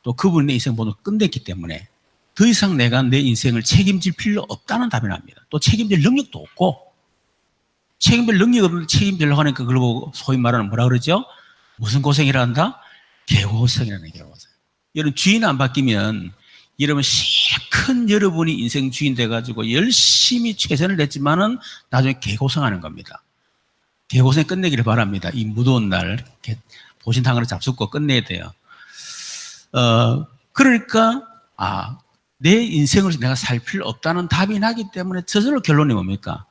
또 그분이 내 인생 모두 끝냈기 때문에 더 이상 내가 내 인생을 책임질 필요 없다는 답이 납니다. 또 책임질 능력도 없고, 책임질 능력 없는데 책임지려고 하니까 그걸 보고 소위 말하는 뭐라 그러죠? 무슨 고생이라 한다? 개고생이라는 개고생. 여러분 주인 안 바뀌면 여러분 큰 여러분이 인생 주인 돼가지고 열심히 최선을 냈지만은 나중에 개고생하는 겁니다. 개고생 끝내기를 바랍니다. 이 무더운 날 보신탕으로 잡숫고 끝내야 돼요. 그러니까 내 인생을 내가 살 필요 없다는 답이 나기 때문에 저절로 결론이 뭡니까?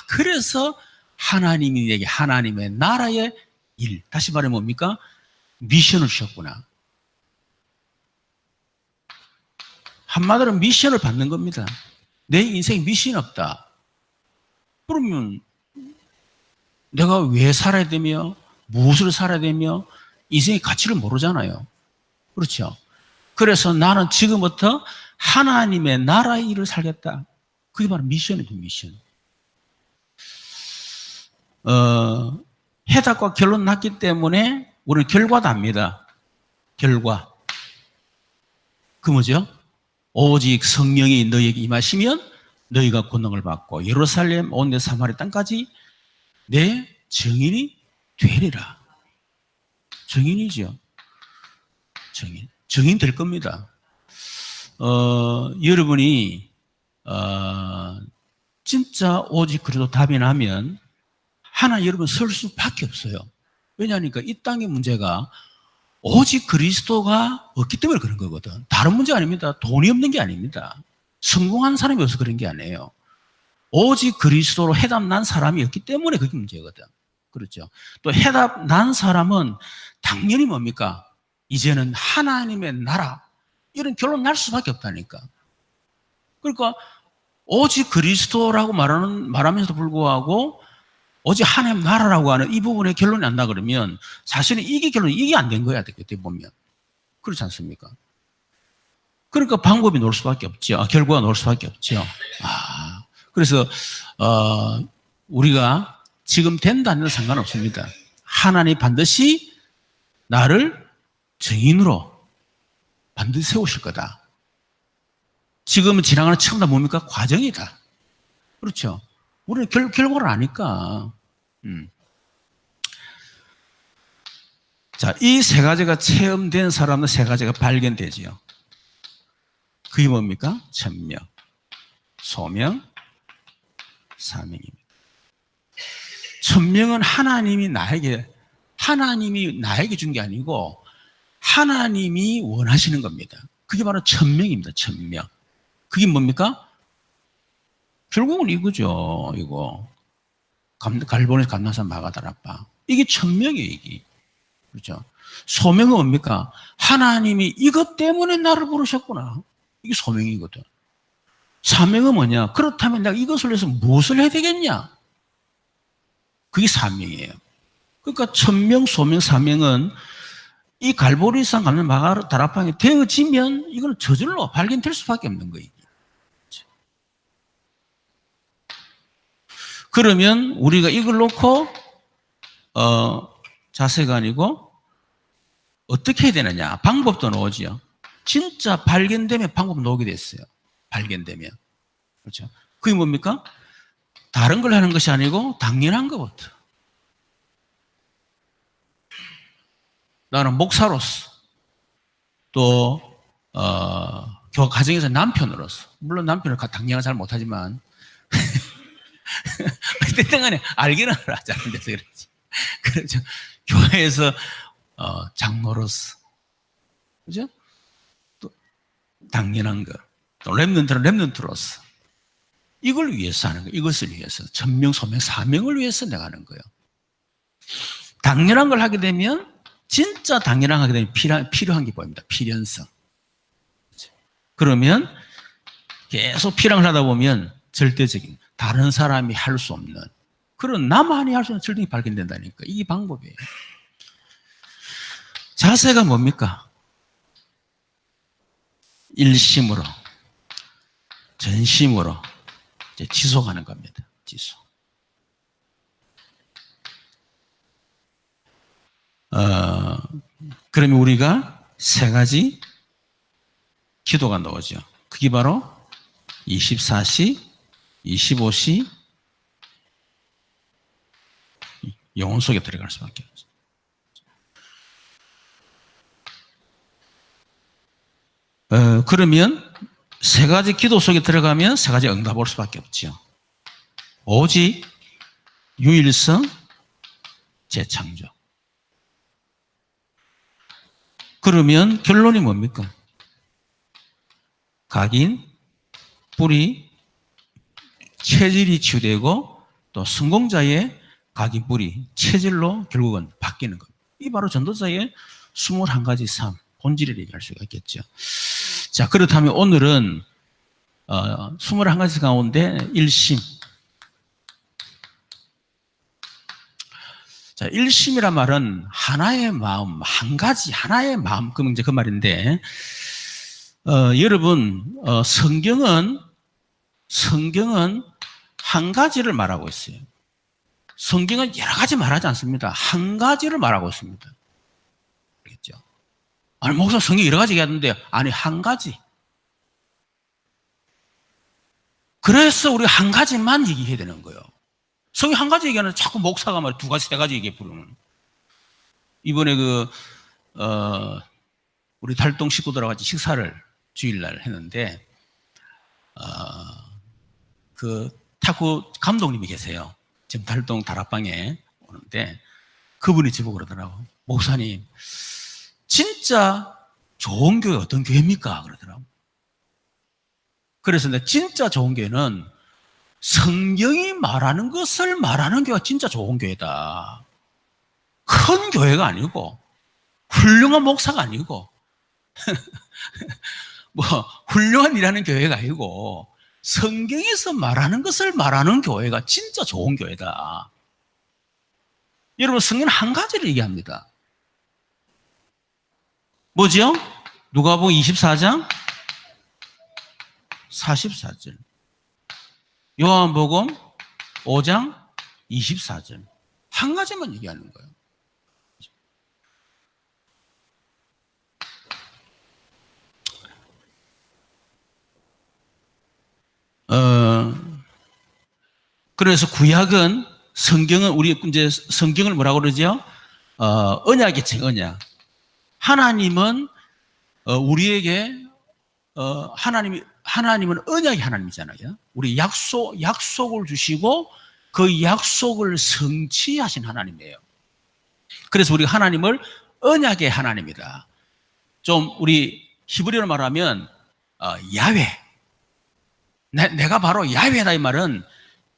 그래서 하나님이 내게 하나님의 나라의 일, 다시 말해 뭡니까? 미션을 주셨구나. 한마디로 미션을 받는 겁니다. 내 인생에 미션이 없다. 그러면 내가 왜 살아야 되며 무엇을 살아야 되며 인생의 가치를 모르잖아요. 그렇죠? 그래서 나는 지금부터 하나님의 나라의 일을 살겠다. 그게 바로 미션이죠, 미션. 해답과 결론 났기 때문에 우리는 결과도 압니다. 결과. 그 뭐죠? 오직 성령이 너희에게 임하시면 너희가 권능을 받고 예루살렘 온 데 사마리아 땅까지 내 증인이 되리라. 증인이죠. 증인 될 겁니다. 여러분이 진짜 오직 그래도 답이 나면 하나 여러분 설 수밖에 없어요. 왜냐하니까 이 땅의 문제가 오직 그리스도가 없기 때문에 그런 거거든. 다른 문제 아닙니다. 돈이 없는 게 아닙니다. 성공한 사람이 없어서 그런 게 아니에요. 오직 그리스도로 해답 난 사람이 없기 때문에 그게 문제거든. 그렇죠. 또 해답 난 사람은 당연히 뭡니까? 이제는 하나님의 나라 이런 결론 날 수밖에 없다니까. 그러니까 오직 그리스도라고 말하면서도 불구하고 오직 하나님 나라라고 하는 이 부분에 결론이 난다 그러면 사실은 이게 안 된 거야. 그때 보면. 그렇지 않습니까? 그러니까 방법이 나올 수밖에 없죠. 결과가 나올 수밖에 없죠. 그래서 우리가 지금 된다 안 된다 상관없습니다. 하나님이 반드시 나를 증인으로 반드시 세우실 거다. 지금은 지나가는 처음 다 뭡니까? 과정이다. 그렇죠. 우리는 결과를 아니까. 자, 이 세 가지가 체험된 사람은 세 가지가 발견되지요. 그게 뭡니까? 천명, 소명, 사명입니다. 천명은 하나님이 나에게 준 게 아니고 하나님이 원하시는 겁니다. 그게 바로 천명입니다. 천명. 그게 뭡니까? 결국은 이거죠. 이거 갈보네스 감나산 마가다라빠. 이게 천명이에요. 이게. 그렇죠. 소명은 뭡니까? 하나님이 이것 때문에 나를 부르셨구나. 이게 소명이거든. 사명은 뭐냐? 그렇다면 내가 이것을 위해서 무엇을 해야 되겠냐? 그게 사명이에요. 그러니까 천명, 소명, 사명은 이 갈보리산 감나산 마가다라빵이 되어지면 이건 저절로 발견될 수밖에 없는 거예요. 그러면 우리가 이걸 놓고 자세가 아니고 어떻게 해야 되느냐. 방법도 나오지요. 진짜 발견되면 방법 나오게 됐어요. 발견되면. 그렇죠. 그게 뭡니까? 다른 걸 하는 것이 아니고 당연한 것부터. 나는 목사로서 또 가정에서 남편으로서 물론 남편을 당연히 잘 못하지만 어쨌든 간에 알기는 하지 않는 데서 그렇지. 그렇죠. 교회에서 장로로서 그죠? 또 당연한 거. 또 렘넌트는 렘넌트로서 이걸 위해서 하는 거예요. 이것을 위해서 천명, 소명, 사명을 위해서 내가 하는 거예요. 당연한 걸 하게 되면 진짜 당연한 걸 하게 되면 필요한 게 보입니다. 필연성. 그러면 계속 필요한 걸 하다 보면 절대적인 다른 사람이 할 수 없는 그런 나만이 할 수 있는 절대이 발견된다니까. 이게 방법이에요. 자세가 뭡니까? 일심으로 전심으로 이제 지속하는 겁니다. 지속. 그러면 우리가 세 가지 기도가 나오죠. 그게 바로 24시, 25시 영혼 속에 들어갈 수밖에 없죠. 그러면 세 가지 기도 속에 들어가면 세 가지 응답 올 수밖에 없죠. 오직, 유일성, 재창조. 그러면 결론이 뭡니까? 각인, 뿌리, 체질이 치유되고 또 성공자의 각인, 뿌리, 체질로 결국은 바뀌는 겁니다. 이 바로 전도자의 21가지 삶, 본질을 얘기할 수가 있겠죠. 자, 그렇다면 오늘은 21가지 가운데 1심. 자, 1심이란 말은 하나의 마음, 한 가지, 하나의 마음. 그럼 이제 그 말인데, 여러분, 성경은 한 가지를 말하고 있어요. 성경은 여러 가지 말하지 않습니다. 한 가지를 말하고 있습니다. 알겠죠? 아니, 목사 성경 여러 가지 얘기하는데, 아니, 한 가지. 그래서 우리 한 가지만 얘기해야 되는 거예요. 성경 한 가지 얘기하는 자꾸 목사가 말 두 가지, 세 가지 얘기해 부르는. 이번에 우리 달동 식구들하고 같이 식사를 주일날 했는데, 탁구 감독님이 계세요. 지금 달동 다락방에 오는데, 그분이 저보고 그러더라고. 목사님, 진짜 좋은 교회 어떤 교회입니까? 그러더라고. 그래서 내가 진짜 좋은 교회는 성경이 말하는 것을 말하는 교회가 진짜 좋은 교회다. 큰 교회가 아니고, 훌륭한 목사가 아니고, 훌륭한 일하는 교회가 아니고, 성경에서 말하는 것을 말하는 교회가 진짜 좋은 교회다. 여러분, 성경은 한 가지를 얘기합니다. 뭐죠? 누가복음 24장 44절. 요한복음 5장 24절. 한 가지만 얘기하는 거예요. 그래서 구약은 우리 이제 성경을 뭐라고 그러죠? 언약이지, 언약. 하나님은 우리에게 하나님은 언약의 하나님이잖아요. 우리 약속을 주시고 그 약속을 성취하신 하나님이에요. 그래서 우리 하나님을 언약의 하나님이다. 좀 우리 히브리어로 말하면 야훼. 내가 바로 야훼다 이 말은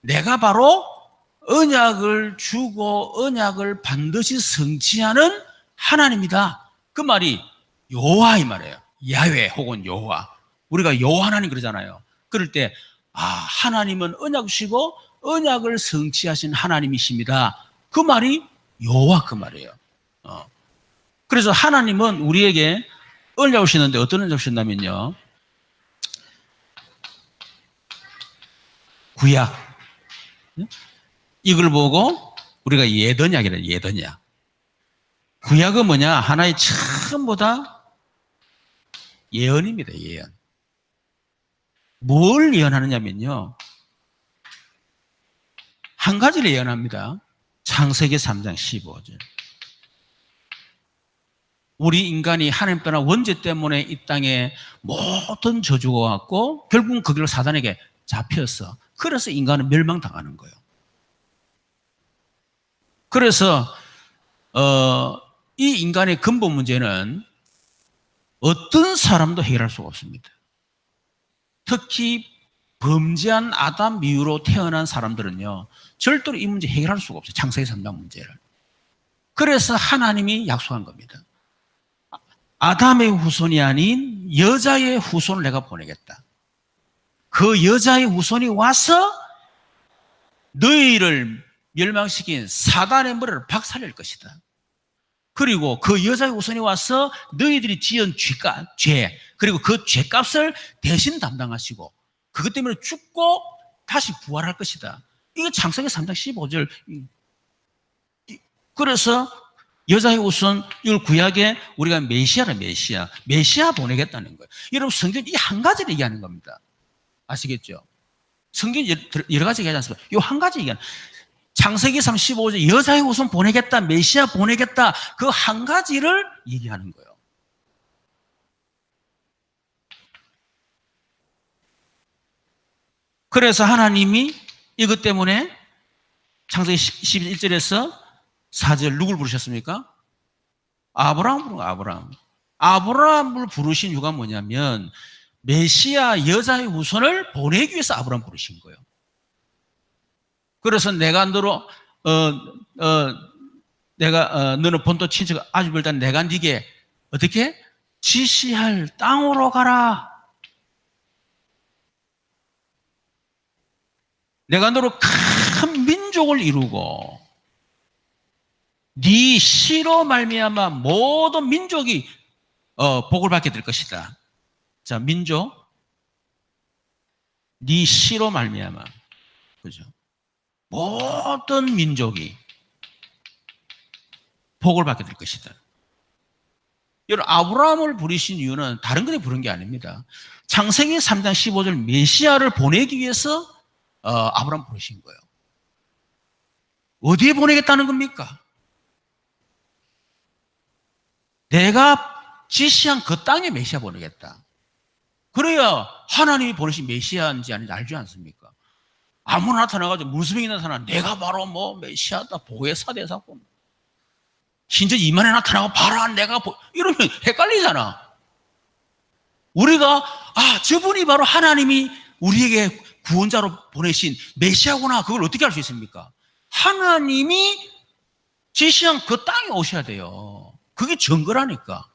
내가 바로 언약을 주고 언약을 반드시 성취하는 하나님이다. 그 말이 여호와 이 말이에요. 야훼 혹은 여호와. 우리가 여호와 하나님 그러잖아요. 그럴 때 하나님은 언약이시고 언약을 성취하신 하나님이십니다. 그 말이 여호와 그 말이에요. 그래서 하나님은 우리에게 언약을 주시는데 어떤 언약을 주신다면요. 구약. 이걸 보고 우리가 예언약이라 예언약. 구약은 뭐냐? 하나의 전부 다 예언입니다. 예언. 뭘 예언하느냐면요. 한 가지를 예언합니다. 창세기 3장 15절. 우리 인간이 하나님 떠난 원죄 때문에 이 땅에 모든 저주가 왔고 결국은 그 길로 사단에게 잡혔어. 그래서 인간은 멸망당하는 거예요. 그래서 이 인간의 근본 문제는 어떤 사람도 해결할 수가 없습니다. 특히 범죄한 아담 이후로 태어난 사람들은요. 절대로 이 문제 해결할 수가 없어요. 창세기 3장 문제를. 그래서 하나님이 약속한 겁니다. 아담의 후손이 아닌 여자의 후손을 내가 보내겠다. 그 여자의 후손이 와서 너희를 멸망시킨 사단의 머리를 박살낼 것이다. 그리고 그 여자의 후손이 와서 너희들이 지은 죄, 그리고 그 죄값을 대신 담당하시고 그것 때문에 죽고 다시 부활할 것이다. 이게 창세기 3장 15절. 그래서 여자의 우선 이걸 구약에 우리가 메시아라 메시아 보내겠다는 거예요. 여러분 성경 이 한 가지를 얘기하는 겁니다. 아시겠죠? 성경 여러 가지 얘기하지 않습니까? 이 한 가지 얘기하는 창세기 35절 여자의 우선 보내겠다 메시아 보내겠다 그 한 가지를 얘기하는 거예요. 그래서 하나님이 이것 때문에 창세기 11절에서 4절 누굴 부르셨습니까? 아브라함을 부른 거예요. 아브라함을 부르신 이유가 뭐냐면 메시아 여자의 후손을 보내기 위해서 아브라함 부르신 거예요. 그래서 내가 너로 너는 본토 친척 아주 별단 내가 네게 어떻게 지시할 땅으로 가라. 내가 너로 큰 민족을 이루고 네 씨로 말미암아 모든 민족이 복을 받게 될 것이다. 자, 민족 네 씨로 말미암아 그죠? 모든 민족이 복을 받게 될 것이다. 여러분 아브라함을 부르신 이유는 다른 것에 부른 게 아닙니다. 창세기 3장 15절 메시아를 보내기 위해서 아브라함 부르신 거예요. 어디에 보내겠다는 겁니까? 내가 지시한 그 땅에 메시아 보내겠다. 그래야 하나님이 보내신 메시아인지 아닌지 알지 않습니까? 아무나 나타나가지고 문수명이 나타나 내가 바로 뭐 메시아다 보혜 사대사고 심지어 이만에 나타나고 봐라 내가 이러면 헷갈리잖아. 우리가 저분이 바로 하나님이 우리에게 구원자로 보내신 메시아구나 그걸 어떻게 알 수 있습니까? 하나님이 지시한 그 땅에 오셔야 돼요. 그게 증거라니까.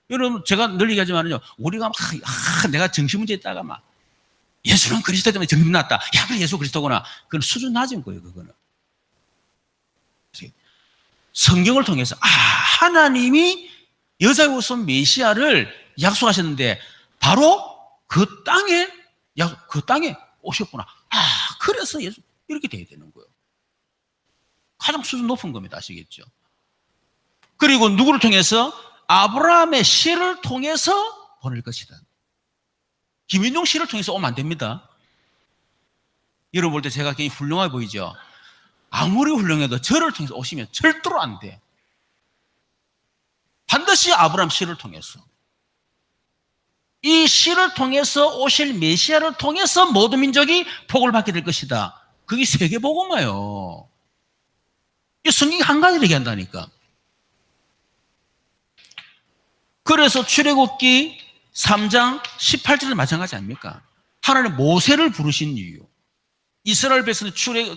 여러분 제가 늘 얘기하지만요 우리가 막 내가 정신문제 있다가 막 예수는 그리스도 때문에 정신 났다. 야, 그 예수 그리스도구나. 그건 수준 낮은 거예요, 그거는. 성경을 통해서, 하나님이 여자의 후손 메시아를 약속하셨는데, 바로 그 땅에 오셨구나. 그래서 예수, 이렇게 돼야 되는 거예요. 가장 수준 높은 겁니다. 아시겠죠? 그리고 누구를 통해서? 아브라함의 씨를 통해서 보낼 것이다. 김인종 씨를 통해서 오면 안 됩니다. 여러분 볼 때 제가 굉장히 훌륭해 보이죠? 아무리 훌륭해도 저를 통해서 오시면 절대로 안 돼. 반드시 아브라함 씨를 통해서. 이 씨를 통해서 오실 메시아를 통해서 모든 민족이 복을 받게 될 것이다. 그게 세계복음화예요. 이 성경이 한 가지를 얘기한다니까. 그래서 출애굽기 3장 18절도 마찬가지 아닙니까? 하나님 모세를 부르신 이유. 이스라엘 백성은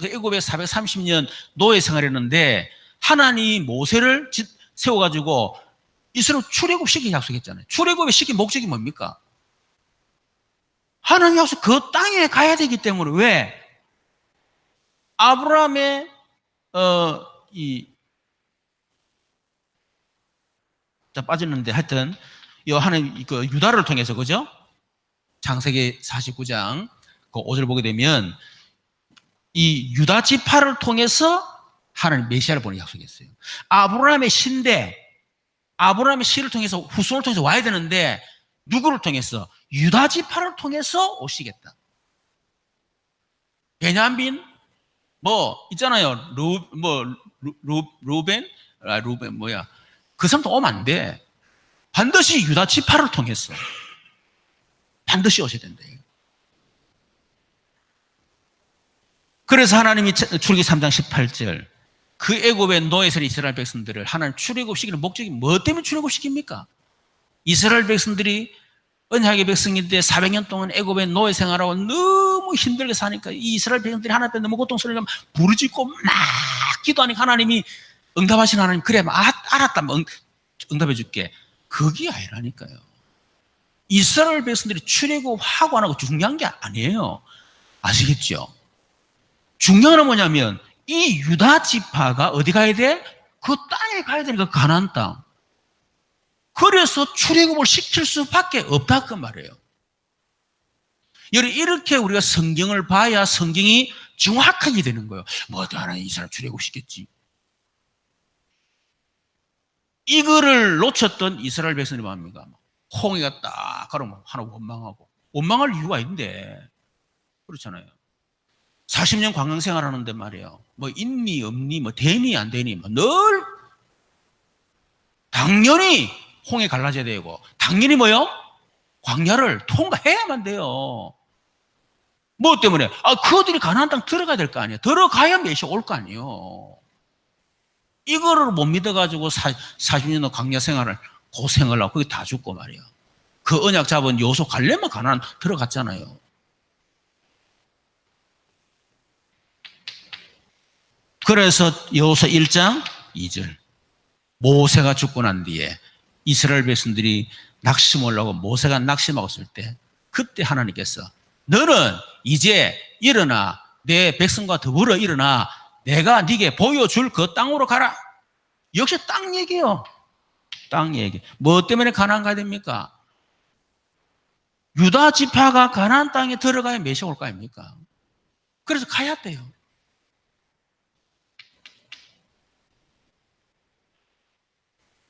애굽에 430년 노예 생활했는데 하나님이 모세를 세워가지고 이스라엘 출애굽시키기 약속했잖아요. 출애굽의 시킨 목적이 뭡니까? 하나님 약속 그 땅에 가야 되기 때문에 왜? 아브라함의 빠졌는데 하여튼 하나님 그 유다를 통해서 그죠? 창세기 49장 그 5절 보게 되면 이 유다 지파를 통해서 하나님 메시아를 보내 약속했어요. 아브라함의 씨인데 아브라함의 씨를 통해서 후손을 통해서 와야 되는데 누구를 통해서? 유다 지파를 통해서 오시겠다. 베냐민 뭐 있잖아요. 루벤 그 사람도 오면 안 돼. 반드시 유다 지파를 통해서 반드시 오셔야 된다. 그래서 하나님이 출애굽기 3장 18절 그 애굽의 노예선 이스라엘 백성들을 하나님 출애굽시키는 목적이 뭐 때문에 출애굽시킵니까? 이스라엘 백성들이 언약의 백성인데 400년 동안 애굽의 노예 생활하고 너무 힘들게 사니까 이 이스라엘 백성들이 하나님 앞에 너무 고통스러우니까 부르짖고 막 기도하니까 하나님이 응답하신 하나님 그래 알았다 응답해 줄게. 그게 아니라니까요. 이스라엘 백성들이 출애굽하고 안 하고 중요한 게 아니에요. 아시겠죠? 중요한 건 뭐냐면 이 유다 지파가 어디 가야 돼? 그 땅에 가야 되니까 가나안 땅. 그래서 출애굽을 시킬 수밖에 없다 그 말이에요. 이렇게 우리가 성경을 봐야 성경이 정확하게 되는 거예요. 뭐 하나님 이 사람 출애굽 시켰지. 이거를 놓쳤던 이스라엘 백성들이 뭡니까? 홍해가 딱 가면 하나 원망하고. 원망할 이유가 있는데. 그렇잖아요. 40년 관광 생활하는데 말이에요. 뭐 있니 없니 뭐 되니 안 되니 뭐 늘 당연히 홍해 갈라져야 되고 당연히 뭐요? 광야를 통과해야만 돼요. 뭐 때문에? 그들이 가나안 땅 들어가야 될 거 아니에요. 들어가야 메시아 올 거 아니에요. 이거를 못 믿어가지고 40년 광야 생활을 고생을 하고 거기 다 죽고 말이에요. 그 언약 잡은 여호수아 갈렙만 가나안 들어갔잖아요. 그래서 여호수아 1장 2절 모세가 죽고 난 뒤에 이스라엘 백성들이 낙심을 하고 모세가 낙심하고 있을 때 그때 하나님께서 너는 이제 일어나 내 백성과 더불어 일어나 내가 네게 보여줄 그 땅으로 가라. 역시 땅 얘기예요. 땅 얘기. 뭐 때문에 가나안 가야 됩니까? 유다 지파가 가나안 땅에 들어가야 메시아 올 거 아닙니까? 그래서 가야 돼요.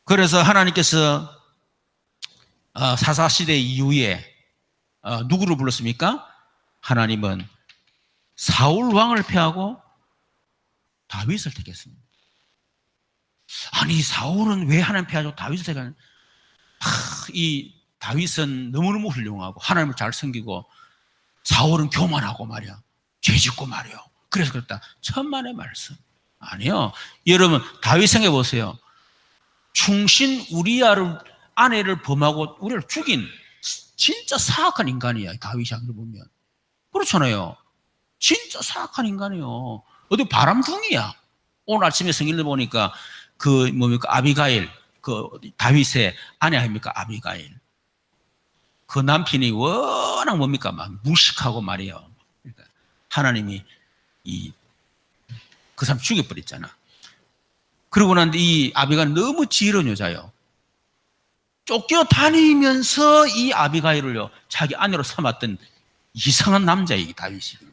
그래서 하나님께서 사사시대 이후에 누구를 불렀습니까? 하나님은 사울 왕을 폐하고 다윗을 택했습니다. 아니 사울은 왜 하나님 폐하고 다윗을 택하냐? 이 다윗은 너무너무 훌륭하고 하나님을 잘 섬기고 사울은 교만하고 말이야. 죄짓고 말이야. 그래서 그렇다. 천만의 말씀. 아니요. 여러분 다윗 생각해 보세요. 충신 우리아를 아내를 범하고 우리를 죽인 진짜 사악한 인간이야. 다윗이 아무리 보면. 그렇잖아요. 진짜 사악한 인간이에요. 어디 바람둥이야. 오늘 아침에 성경을 보니까 그 뭡니까 아비가일 그 다윗의 아내 아닙니까 아비가일. 그 남편이 워낙 뭡니까 막 무식하고 말이에요. 그러니까 하나님이 그 사람 죽여버렸잖아. 그러고 난 뒤 이 아비가일 너무 지혜로운 여자예요. 쫓겨다니면서 이 아비가일을요 자기 아내로 삼았던 이상한 남자예요. 다윗이.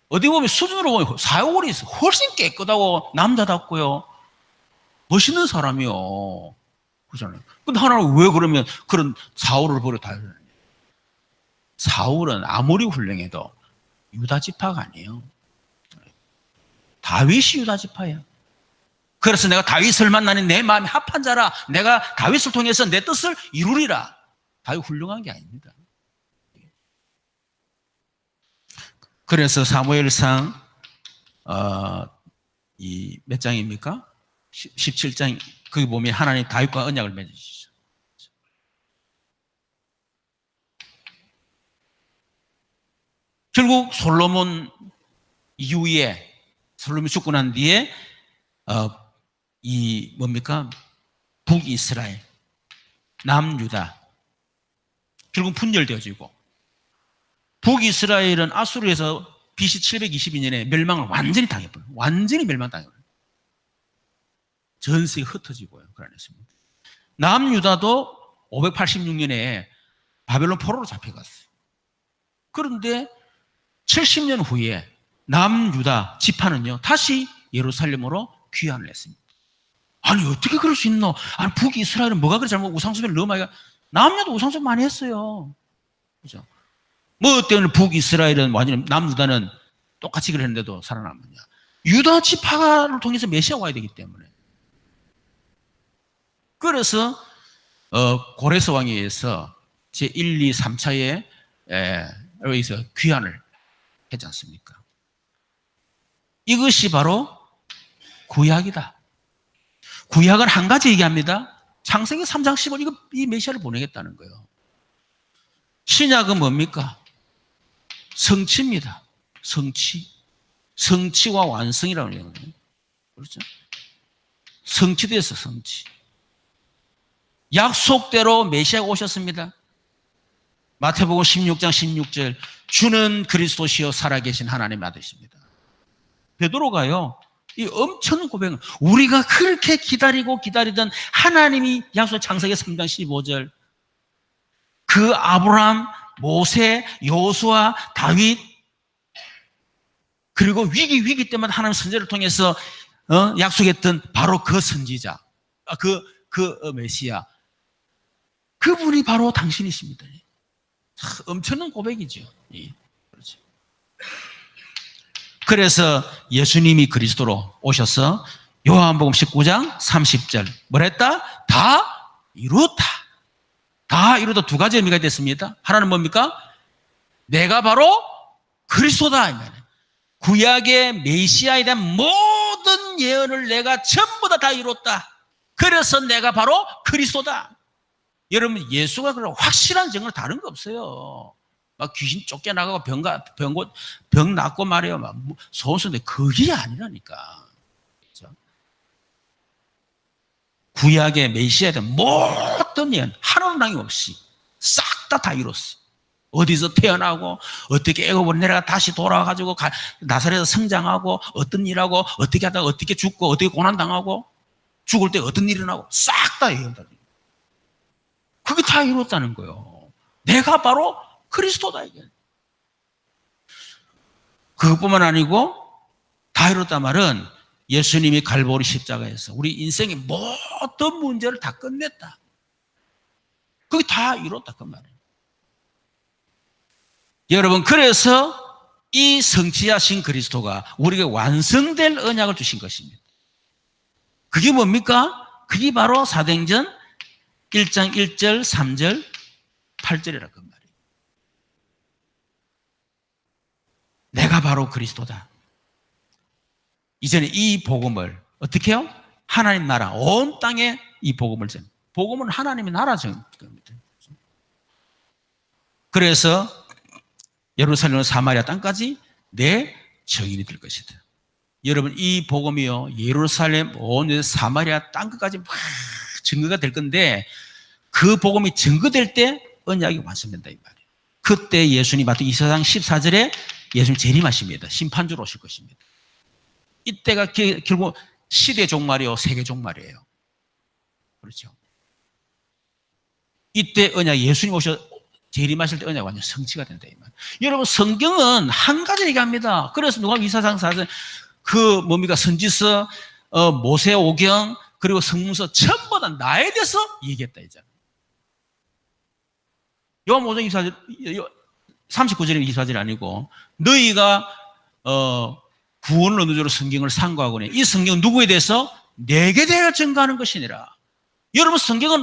어디 보면 수준으로 보면 사울이 훨씬 깨끗하고 남자답고요. 멋있는 사람이요. 그렇잖아요. 근데 하나는 왜 그러면 그런 사울을 버려 다윗을? 사울은 아무리 훌륭해도 유다 지파가 아니에요. 다윗이 유다 지파예요. 그래서 내가 다윗을 만나니 내 마음이 합한 자라. 내가 다윗을 통해서 내 뜻을 이루리라. 다윗 훌륭한 게 아닙니다. 그래서 사무엘상 이 몇 장입니까? 17장 거기 보면 하나님 다윗과 언약을 맺으시죠. 결국 솔로몬 이후에 솔로몬이 죽고 난 뒤에 이 뭡니까? 북이스라엘, 남유다 결국 분열되어지고 북이스라엘은 아수르에서 BC 722년에 멸망을 완전히 당해버려요. 완전히 멸망당해버려요. 전 세계 흩어지고요. 그러냈습니다. 남유다도 586년에 바벨론 포로로 잡혀갔어요. 그런데 70년 후에 남유다 지파는요 다시 예루살렘으로 귀환을 했습니다. 아니 어떻게 그럴 수 있노? 아니 북이스라엘은 뭐가 그래 잘못 우상숭배를 너무 많이 남유다도 우상숭배 많이 했어요. 그죠? 뭐 때문에 북이스라엘은 완전히 남유다는 똑같이 그랬는데도 살아남느냐? 유다 지파를 통해서 메시아가 와야 되기 때문에. 그래서 고레스 왕에 의해서 제1, 2, 3차에 여기서 귀환을 했지 않습니까? 이것이 바로 구약이다. 구약은 한 가지 얘기합니다. 창세기 3장 10절 이 메시아를 보내겠다는 거예요. 신약은 뭡니까? 성취입니다. 성취. 성취와 완성이라고 얘기해요. 그렇죠? 성취돼서 성취. 약속대로 메시아가 오셨습니다. 마태복음 16장 16절 주는 그리스도시요 살아계신 하나님의 아들이십니다. 베드로가요. 이 엄청난 고백은 우리가 그렇게 기다리던 하나님이 약속 창세기 3장 15절 그 아브라함, 모세, 여호수아, 다윗 그리고 위기 때마다 하나님 선지자를 통해서 약속했던 바로 그 선지자, 메시아, 그분이 바로 당신이십니다. 엄청난 고백이죠. 그렇죠. 그래서 예수님이 그리스도로 오셔서 요한복음 19장 30절 뭐라 했다? 다 이루었다. 다 이루다 두 가지 의미가 됐습니다. 하나는 뭡니까? 내가 바로 그리스도다. 구약의 메시아에 대한 모든 예언을 내가 전부 다 이뤘다. 그래서 내가 바로 그리스도다. 여러분, 예수가 그런 확실한 증거 다른 거 없어요. 막 귀신 쫓겨나가고 병 낫고 말이에요. 막 소원수인데 그게 아니라니까. 그렇죠? 구약의 메시아에 대한 모든 예언 하나도 남김없이 싹 다 이뤘어. 어디서 태어나고 어떻게 애굽으로 내려가 다시 돌아와가지고 나사렛에서 성장하고 어떤 일하고 어떻게 하다가 어떻게 죽고 어떻게 고난당하고 죽을 때 어떤 일이 일어나고 싹 다 얘기한다. 그게 다 이뤘다는 거예요. 내가 바로 그리스도다 이게. 그것뿐만 아니고 다 이뤘단 말은 예수님이 갈보리 십자가에서 우리 인생의 모든 문제를 다 끝냈다. 그게 다 이뤘다 그 말이에요. 여러분, 그래서 이 성취하신 그리스도가 우리에게 완성될 언약을 주신 것입니다. 그게 뭡니까? 그게 바로 사도행전 1장 1절, 3절, 8절이라 그 말이에요. 내가 바로 그리스도다. 이제는 이 복음을 어떻게 해요? 하나님 나라, 온 땅에 이 복음을 전. 복음은 하나님의 나라 전 겁니다. 그래서 예루살렘 사마리아 땅까지 내 증인이 될 것이다. 여러분, 이 복음이요, 예루살렘 온 사마리아 땅까지 막 증거가 될 건데, 그 복음이 증거될 때 언약이 완성된다 이 말이에요. 그때 예수님 마태 24장 14절에 예수님 재림하십니다. 심판주로 오실 것입니다. 이때가 결국 시대 종말이요, 세계 종말이에요. 그렇죠. 이때 언약, 예수님 재림하실 때 언약 완전 성취가 된다 이 말. 여러분, 성경은 한 가지 얘기합니다. 그래서 누가 24장 4절 뭡니까? 선지서, 모세오경, 그리고 성문서 전부 다 나에 대해서 얘기했다 이잖아. 요한복음 24절, 39절이 24절이 아니고 너희가 구원을 얻는 줄로 성경을 상고하거니 이 성경은 누구에 대해서? 내게 대하여 증거하는 것이니라. 여러분, 성경은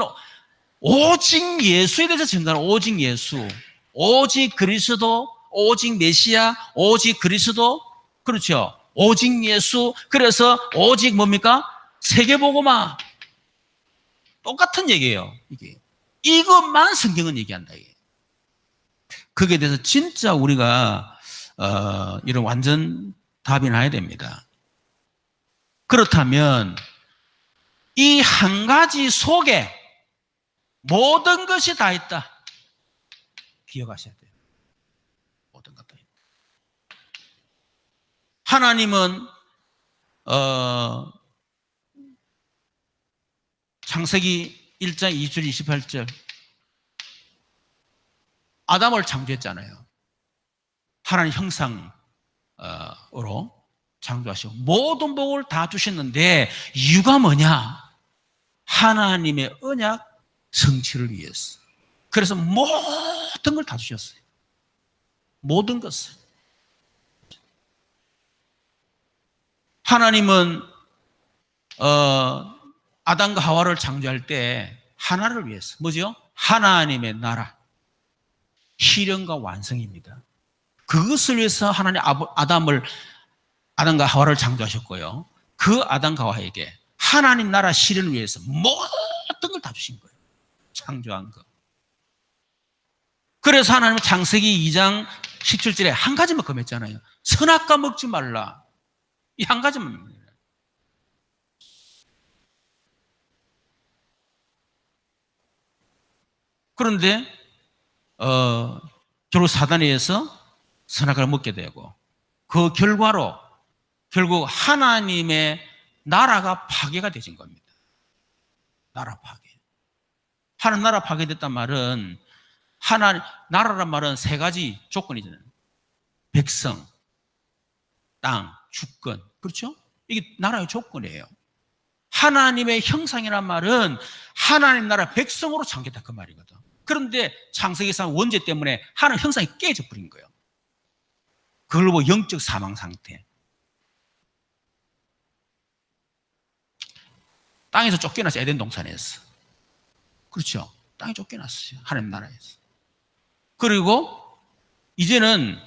오직 예수에 대해서 증거하는, 오직 예수, 오직 그리스도, 오직 메시아, 오직 그리스도, 그렇죠? 오직 예수. 그래서 오직 뭡니까? 세계복음화. 똑같은 얘기예요. 이것만 성경은 얘기한다. 이게. 그게 대해서 진짜 우리가 이런 완전 답이 나야 됩니다. 그렇다면 이 한 가지 속에 모든 것이 다 있다. 기억하셔야 돼요. 모든 것 다 있다. 하나님은 창세기 1장 20절 28절 아담을 창조했잖아요. 하나님 형상으로 창조하시고 모든 복을 다 주셨는데 이유가 뭐냐? 하나님의 언약 성취를 위해서. 그래서 모든 걸 다 주셨어요. 모든 것을. 하나님은 아담과 하와를 창조할 때 하나를 위해서, 뭐죠? 하나님의 나라, 실현과 완성입니다. 그것을 위해서 하나님 아담과 하와를 창조하셨고요. 그 아담과 하와에게 하나님 나라 실현을 위해서 모든 걸 다 주신 거예요. 창조한 거. 그래서 하나님은 창세기 2장 17절에 한 가지만 금했잖아요. 선악과 먹지 말라. 이 한 가지만. 그런데 결국 사단에 의해서 선악과를 먹게 되고 그 결과로 결국 하나님의 나라가 파괴가 되신 겁니다. 나라 파괴. 하나님 나라 파괴됐단 말은 나라란 말은 세 가지 조건이잖아요. 백성, 땅, 주권. 그렇죠? 이게 나라의 조건이에요. 하나님의 형상이란 말은 하나님 나라 백성으로 창조했다 그 말이거든. 그런데 창세기상 원죄 때문에 하나님 형상이 깨져 버린 거예요. 그걸 보고 영적 사망 상태. 땅에서 쫓겨나서 에덴 동산에서. 그렇죠. 땅에 쫓겨났어요. 하나님 나라에서. 그리고 이제는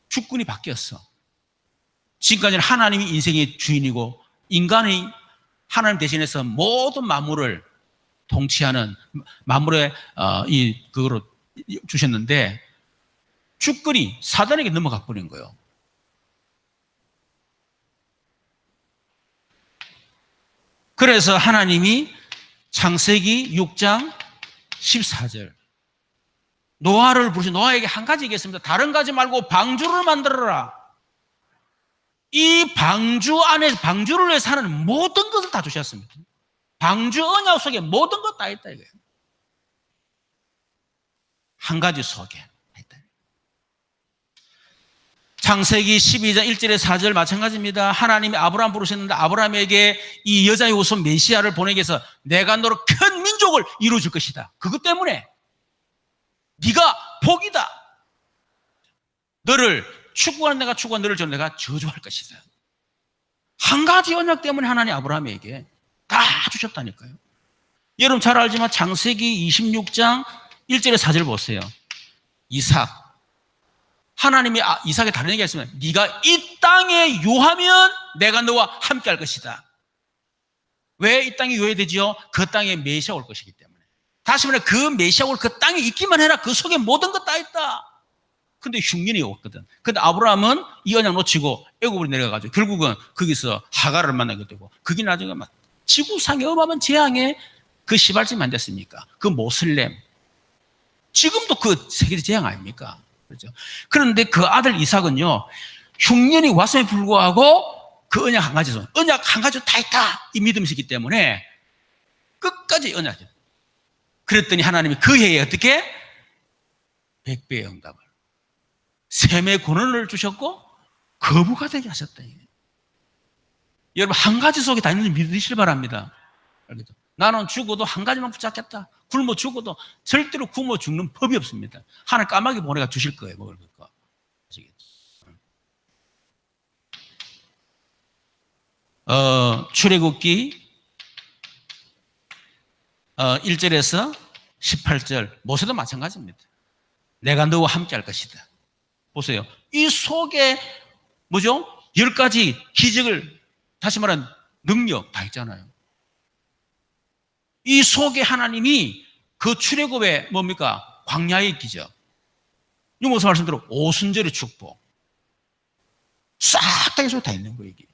주권이 바뀌었어. 지금까지는 하나님이 인생의 주인이고 인간이 하나님 대신해서 모든 만물을 통치하는 만물의 그거로 주셨는데 주권이 사단에게 넘어가 버린 거예요. 그래서 하나님이 창세기 6장 14절 노아를 부르시 노아에게 한 가지 얘기했습니다. 다른 가지 말고 방주를 만들어라. 이 방주 안에서 방주를 위해 사는 모든 것을 다 주셨습니다. 방주 언약 속에 모든 것 다 있다 이거예요. 한 가지 속에 있다. 창세기 12장 1절에 4절 마찬가지입니다. 하나님이 아브라함 부르셨는데 아브라함에게 이 여자의 후손 메시아를 보내기 위해서 내가 너로 큰 민족을 이루어줄 것이다. 그것 때문에 네가 복이다. 너를 축복하는 내가 축복한 너를 저는 내가 저주할 것이다. 한 가지 언약 때문에 하나님 아브라함에게 다 주셨다니까요. 여러분 잘 알지만 창세기 26장 1절에 4절 보세요. 이삭. 하나님이 이삭에 다른 얘기가 있습니다. 네가 이 땅에 유하면 내가 너와 함께 할 것이다. 왜 이 땅에 유해야 되지요? 그 땅에 메시아 올 것이기 때문에. 다시 말해 그 메시아 올 그 땅에 있기만 해라. 그 속에 모든 것 다 있다. 근데 흉년이 왔거든. 근데 아브라함은 이 언약 놓치고 애굽으로 내려가가지고 결국은 거기서 하갈을 만나게 되고 그게 나중에 막 지구상의 어마어마한 재앙에 그 시발점이 안 됐습니까? 그 모슬렘. 지금도 그 세계적 재앙 아닙니까? 그렇죠. 그런데 그 아들 이삭은요, 흉년이 왔음에 불구하고 그 언약 한 가지, 언약 한 가지 다 있다. 이 믿음이 있기 때문에 끝까지 언약이에요. 그랬더니 하나님이 그 해에 어떻게? 100배의 응답을. 셈의 권한을 주셨고 거부가 되게 하셨다. 여러분 한 가지 속에 다 있는지 믿으시길 바랍니다. 알겠죠? 나는 죽어도 한 가지만 붙잡겠다. 굶어 죽어도 절대로 굶어 죽는 법이 없습니다. 하나님 까마귀 보내가 주실 거예요. 먹을 거. 아시겠죠? 출애굽기 1절에서 18절 모세도 마찬가지입니다. 내가 너와 함께 할 것이다. 보세요. 이 속에 뭐죠? 10가지 기적을 다시 말하는 능력 다 있잖아요. 이 속에 하나님이 그 출애굽의 뭡니까? 광야의 기적. 유모서 말씀대로 오순절의 축복. 싹 다 속에 다 있는 거예요, 이게.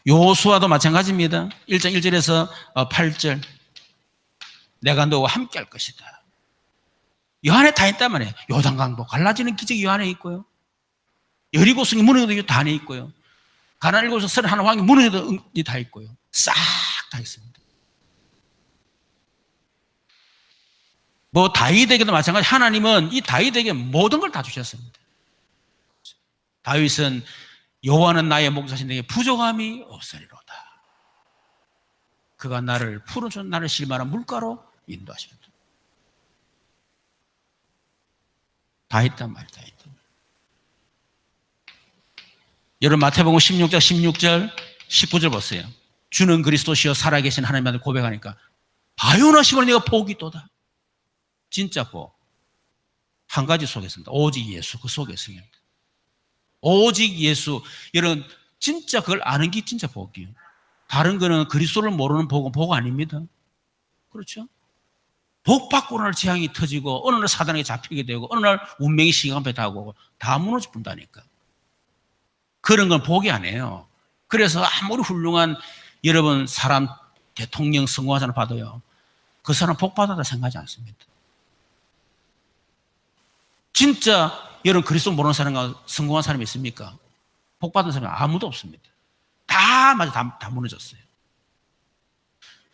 여호수아도 마찬가지입니다. 1장 1절에서 8절. 내가 너와 함께 할 것이다. 요 안에 다 있단 말이에요. 요단강도 갈라지는 기적이 요 안에 있고요. 여리고 성이 무너져도 다 안에 있고요. 가나안 일곱에서 31왕이 무너져도 다 있고요. 싹 다 있습니다. 뭐 다윗에게도 마찬가지. 하나님은 이 다윗에게 모든 걸 다 주셨습니다. 다윗은 여호와는 나의 목자신 내게 부족함이 없으리로다. 그가 나를 푸른 나를 실만한 물가로 인도하시겠다. 다 있단 말이다. 다 있단 말이다. 여러분 마태복음 16장 19절 보세요. 주는 그리스도시여 살아계신 하나님한테 고백하니까 바요나시면 내가 복이 또다. 진짜 복. 한 가지 속에 있습니다. 오직 예수. 그 속에 있습니다. 오직 예수. 여러분 진짜 그걸 아는 게 진짜 복이에요. 다른 거는 그리스도를 모르는 복은 복 아닙니다. 그렇죠? 복 받고 어느 날 재앙이 터지고 어느 날 사단에게 잡히게 되고 어느 날 운명이 시간배 타고 다 무너져 본다니까. 그런 건 복이 아니에요. 그래서 아무리 훌륭한 여러분 사람 대통령 성공하자는 봐도요. 그 사람 복 받았다 생각하지 않습니다. 진짜 여러분 그리스도 모르는 사람과 성공한 사람이 있습니까? 복 받은 사람이 아무도 없습니다. 다 무너졌어요.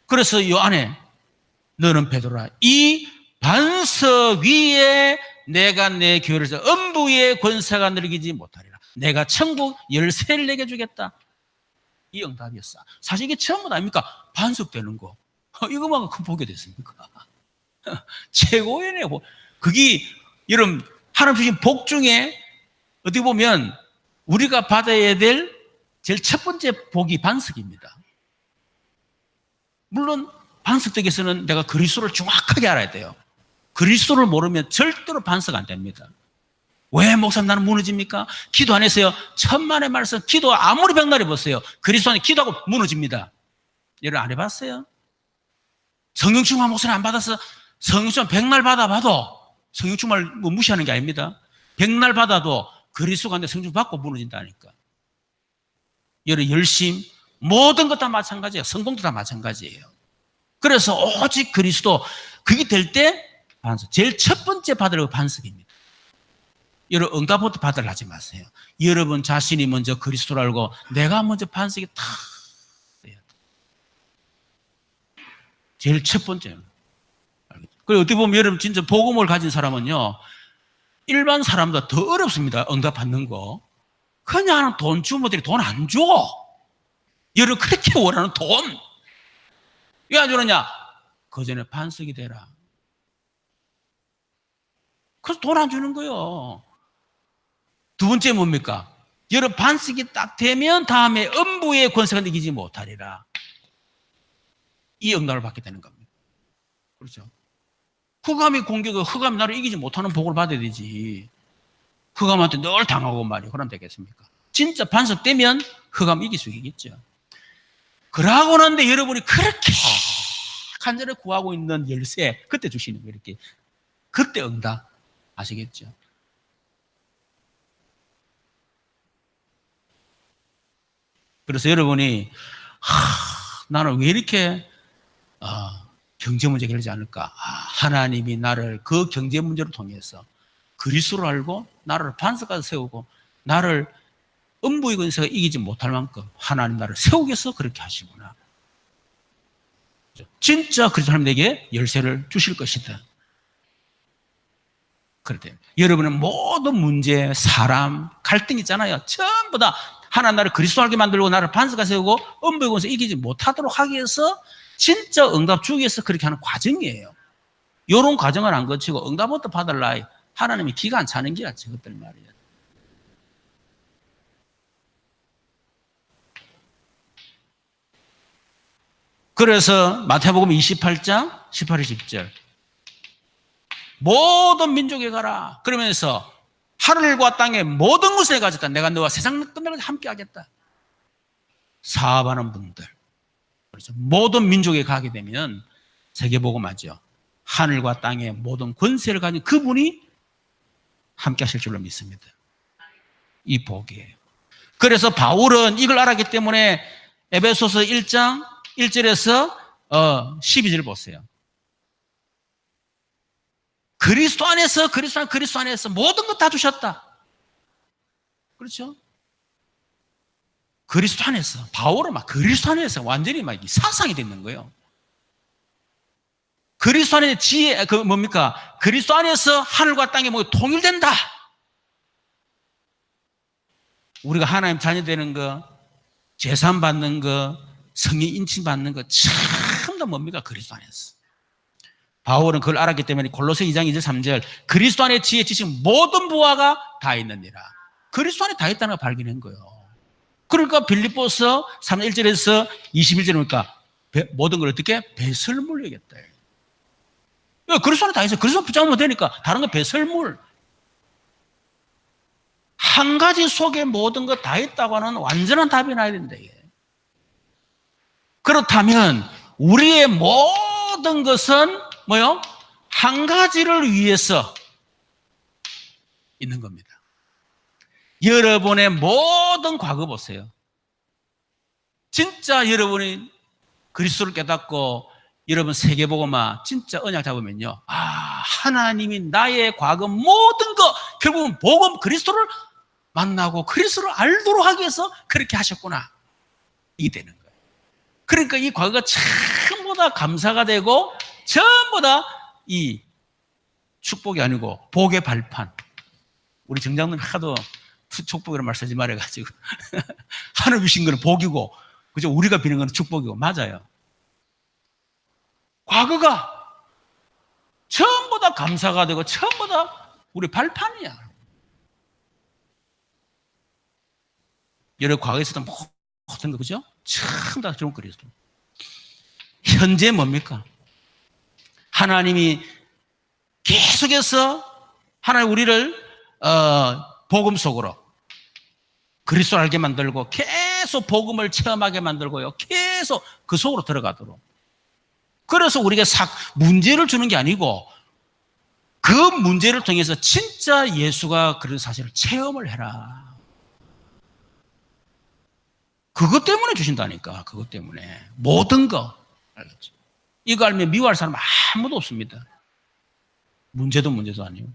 그래서 이 안에 너는 베드로라 이 반석 위에 내가 내 교회를 음부의 권세가 늘리지 못하리라. 내가 천국 열쇠를 내게 주겠다. 이 응답이었어. 사실 이게 전부 다 아닙니까? 반석되는 거. 이거만 큰 복이 됐습니까? 최고의 복. 그게 여러분 하나님 주신 복 중에 어떻게 보면 우리가 받아야 될 제일 첫 번째 복이 반석입니다. 물론 반석되기 위해서는 내가 그리스도를 정확하게 알아야 돼요. 그리스도를 모르면 절대로 반석 안 됩니다. 왜 목사님 나는 무너집니까? 기도 안 했어요. 천만의 말씀 기도 아무리 백날 해보세요. 그리스도 안에 기도하고 무너집니다. 여러분 안 해봤어요? 성령 충만 목사님 안 받아서 성령 충만 백날 받아봐도 성령 충만을 뭐 무시하는 게 아닙니다. 백날 받아도 그리스도가 내 성령 받고 무너진다니까. 여러분 열심 모든 것 다 마찬가지예요. 성공도 다 마찬가지예요. 그래서 오직 그리스도 그게 될 때 반석. 제일 첫 번째 받으려고 반석입니다. 여러분 응답부터 받으려 하지 마세요. 여러분 자신이 먼저 그리스도를 알고 내가 먼저 반석이 탁 돼야 돼. 제일 첫 번째는. 그리고 어떻게 보면 여러분 진짜 복음을 가진 사람은요 일반 사람보다 더 어렵습니다. 응답 받는 거. 그냥 돈 주면 돈 안 줘. 여러분 그렇게 원하는 돈. 왜 안 주느냐? 그 전에 반석이 되라. 그래서 돈 안 주는 거예요. 두 번째 뭡니까? 여러분 반석이 딱 되면 다음에 음부의 권세가 이기지 못하리라. 이 응답을 받게 되는 겁니다. 그렇죠? 흑암의 공격을 흑암이 나를 이기지 못하는 복을 받아야 되지. 흑암한테 늘 당하고 말이에요. 그러면 되겠습니까? 진짜 반석되면 흑암 이길 수 있겠죠. 그러고 난데 여러분이 그렇게 간절히 구하고 있는 열쇠 그때 주시는 거예요. 이렇게 그때 응답 아시겠죠? 그래서 여러분이 나는 왜 이렇게 경제 문제가 되지 않을까? 하나님이 나를 그 경제 문제를 통해서 그리스도를 알고 나를 반석까지 세우고 나를 음부의 권세가 이기지 못할 만큼 하나님 나를 세우기 위해서 그렇게 하시구나. 진짜 그리스도 하나님 내게 열쇠를 주실 것이다. 그렇대요. 여러분의 모든 문제, 사람, 갈등 있잖아요. 전부 다 하나님 나를 그리스도 알게 만들고 나를 반석까지 세우고 음부의 권세 이기지 못하도록 하기 위해서 진짜 응답 주기 위해서 그렇게 하는 과정이에요. 이런 과정을 안 거치고 응답부터 받을라 하나님이 기가 안 차는 게 아니지 그것들 말이에요. 그래서 마태복음 28장 18, 20절 모든 민족에 가라. 그러면서 하늘과 땅의 모든 것을 가졌다. 내가 너와 세상 끝날까지 함께 하겠다. 사업하는 분들 그렇죠. 모든 민족에 가게 되면 세계복음하죠. 하늘과 땅의 모든 권세를 가진 그분이 함께 하실 줄로 믿습니다. 이 복이에요. 그래서 바울은 이걸 알았기 때문에 에베소서 1장 1절에서 12절 보세요. 그리스도 안에서 모든 것 다 주셨다. 그렇죠? 그리스도 안에서 바울은 막 그리스도 안에서 완전히 막 사상이 되는 거예요. 그리스도 안에 지혜 뭡니까? 그리스도 안에서 하늘과 땅이 뭐 통일된다. 우리가 하나님 자녀 되는 거, 재산 받는 거, 성령 인칭 받는 거 참 다 뭡니까? 그리스도 안에서. 바울은 그걸 알았기 때문에 골로새 2장 2절 3절 그리스도 안에 지혜 지식 모든 부하가 다 있느니라. 그리스도 안에 다 있다는 걸 발견한 거예요. 그러니까 빌립보서 3장 1절에서 21절에 보니까 모든 걸 어떻게? 배설물 얘기했다. 그리스도 안에 다 있어요. 그리스도 붙잡으면 되니까 다른 건 배설물. 한 가지 속에 모든 것 다 있다고 하는 완전한 답이 나야 된다. 그렇다면 우리의 모든 것은 뭐요? 한 가지를 위해서 있는 겁니다. 여러분의 모든 과거 보세요. 진짜 여러분이 그리스도를 깨닫고 여러분 세계복음화 진짜 언약 잡으면요. 하나님이 나의 과거 모든 거 결국은 복음 그리스도를 만나고 그리스도를 알도록 하기 위해서 그렇게 하셨구나. 이게 되는 거예요. 그러니까 이 과거가 전부 다 감사가 되고 전부 다 이 축복이 아니고 복의 발판. 우리 정장님 하도 축복이라는 말 쓰지 말아가지고 하늘 주신 거는 복이고, 그죠? 우리가 비는 건 축복이고. 맞아요. 과거가 전부 다 감사가 되고 전부 다 우리 발판이야. 여러 과거에 있었던 모든 거, 그죠? 전부 다 그런 거리죠. 현재 뭡니까? 하나님이 계속해서 하나님 우리를 복음 속으로 그리스도를 알게 만들고 계속 복음을 체험하게 만들고요. 계속 그 속으로 들어가도록. 그래서 우리가 문제를 주는 게 아니고 그 문제를 통해서 진짜 예수가 그런 사실을 체험을 해라. 그것 때문에 주신다니까. 그것 때문에. 모든 거. 알겠죠? 이거 알면 미워할 사람 아무도 없습니다. 문제도 아니고.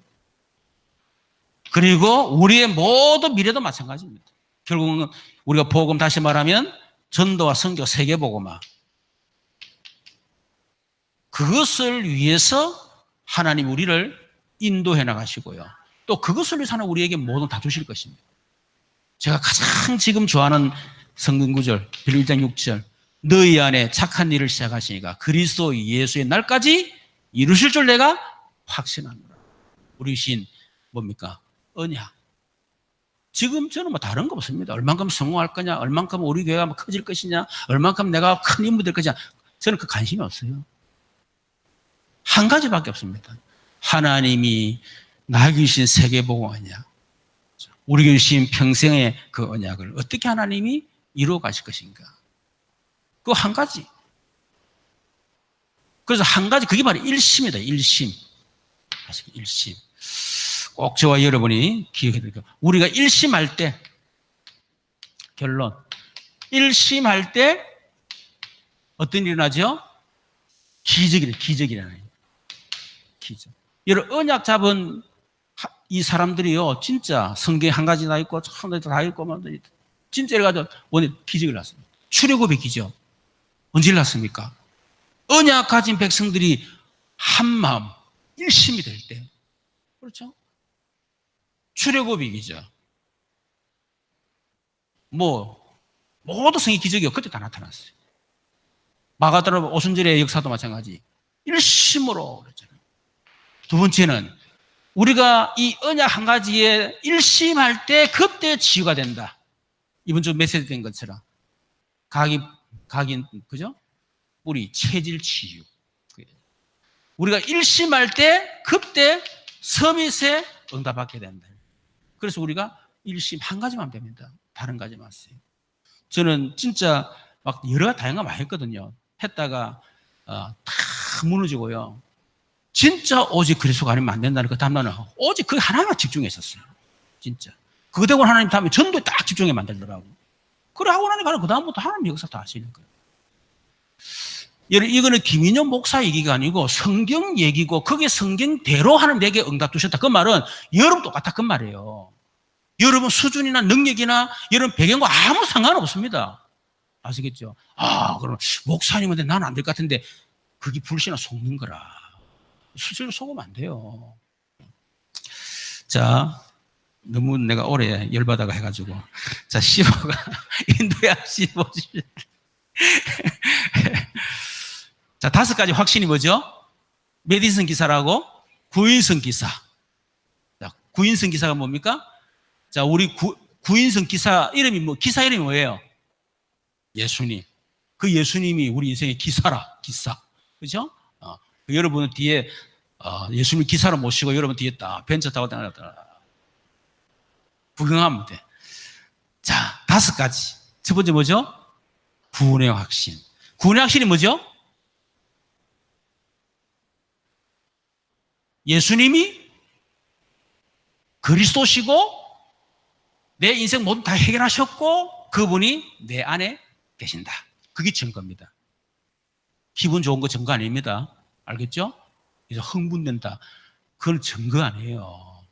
그리고 우리의 모든 미래도 마찬가지입니다. 결국은 우리가 복음, 다시 말하면 전도와 선교, 세계복음화, 그것을 위해서 하나님 우리를 인도해 나가시고요. 또 그것을 위해서 하나님 우리에게 모든 다 주실 것입니다. 제가 가장 지금 좋아하는 성경 구절, 빌립보 1장 6절. 너희 안에 착한 일을 시작하시니까 그리스도 예수의 날까지 이루실 줄 내가 확신합니다. 우리 신 뭡니까? 언약. 지금 저는 뭐 다른 거 없습니다. 얼만큼 성공할 거냐, 얼만큼 우리 교회가 커질 것이냐, 얼만큼 내가 큰 인물 될 것이냐. 저는 그 관심이 없어요. 한 가지밖에 없습니다. 하나님이 나에게 주신 세계복음 언약, 우리에게 주신 평생의 그 언약을 어떻게 하나님이 이루어 가실 것인가. 그 한 가지. 그래서 한 가지, 그게 바로 일심이다. 일심. 일심. 꼭 저와 여러분이 기억해야 될게요. 우리가 일심할 때, 결론. 일심할 때 어떤 일이 일어나죠? 기적이 일어나요. 기적. 여러분, 언약 잡은 이 사람들이요, 진짜 성경에 한 가지 다 있고, 참 다 있고, 진짜 이래가지고 오늘 기적을 났습니다. 출애굽의 기적. 언제 일어났습니까? 언약 가진 백성들이 한 마음, 일심이 될 때. 그렇죠? 출애굽의 기적. 모든 성의 기적이 그때 다 나타났어요. 마가다라 오순절의 역사도 마찬가지. 일심으로 그랬잖아요. 두 번째는 우리가 이 언약 한 가지에 일심할 때 그때 치유가 된다. 이번 주 메시지 된 것처럼 각인 그죠? 우리 체질 치유. 우리가 일심할 때 그때 서밋에 응답받게 된다. 그래서 우리가 일심 한 가지만 봅니다. 다른 가지만 써요. 저는 진짜 막 여러 가지 다양한 거 많이 했거든요. 했다가 다 무너지고요. 진짜 오직 그리스도가 아니면 안 된다는 그 다음날은 오직 그 하나만 집중했었어요. 진짜. 그거 되고 하나님 다음에 전도에 딱 집중해 만들더라고. 그래 하고 나니까 그 다음부터 하나님 역사 다 하시는 거예요. 이거는 김인영 목사 얘기가 아니고 성경 얘기고 그게 성경대로 하나님 내게 응답 주셨다. 그 말은 여러분 똑같다 그 말이에요. 여러분 수준이나 능력이나 여러분 배경과 아무 상관없습니다. 아시겠죠? 그럼 목사님한테 나는 안 될 것 같은데 그게 불신을 속는 거라. 수치로 속으면 안 돼요. 자, 너무 내가 오래 열받아가 해가지고. 자, 15가 인도야 15. 자, 5가지 확신이 뭐죠? 메디슨 기사라고 구인성 기사. 자, 구인성 기사가 뭡니까? 자, 우리 구인성 기사 이름이 기사 이름이 뭐예요? 예수님. 그 예수님이 우리 인생의 기사라, 기사. 그죠? 여러분은 뒤에, 예수님 기사로 모시고 여러분 뒤에 딱 벤처 타고 다녔다. 구경하면 돼. 자, 5가지. 첫 번째 뭐죠? 구원의 확신. 구원의 확신이 뭐죠? 예수님이 그리스도시고 내 인생 모두 다 해결하셨고 그분이 내 안에 계신다. 그게 증거입니다. 기분 좋은 거 증거 아닙니다. 알겠죠? 그래서 흥분된다. 그건 증거 아니에요.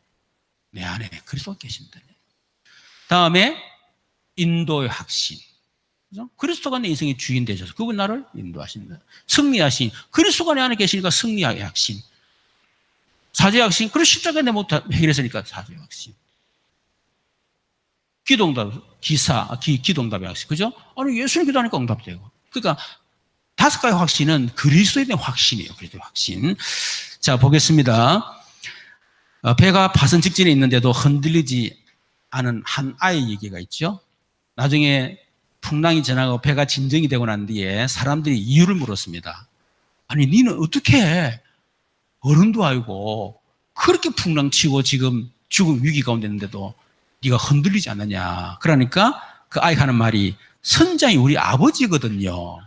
내 안에 그리스도가 계신다. 다음에 인도의 확신. 그죠? 그리스도가 내 인생의 주인 되셔서 그분 나를 인도하신다. 승리하신. 그리스도가 내 안에 계시니까 승리의 확신. 사죄의 확신. 그래 십자가에 못 해결했으니까 사죄의 확신. 기도응답의 확신. 그죠? 아니, 예수님 기도하니까 응답되고. 그러니까 5가지 확신은 그리스도에 대한 확신이에요. 그리스도의 확신. 자, 보겠습니다. 배가 파선 직전에 있는데도 흔들리지 않은 한 아이 얘기가 있죠. 나중에 풍랑이 지나고 배가 진정이 되고 난 뒤에 사람들이 이유를 물었습니다. 아니, 니는 어떻게 어른도 아니고 그렇게 풍랑치고 지금 죽음 위기 가운데 있는데도 네가 흔들리지 않느냐. 그러니까 그 아이가 하는 말이 선장이 우리 아버지거든요.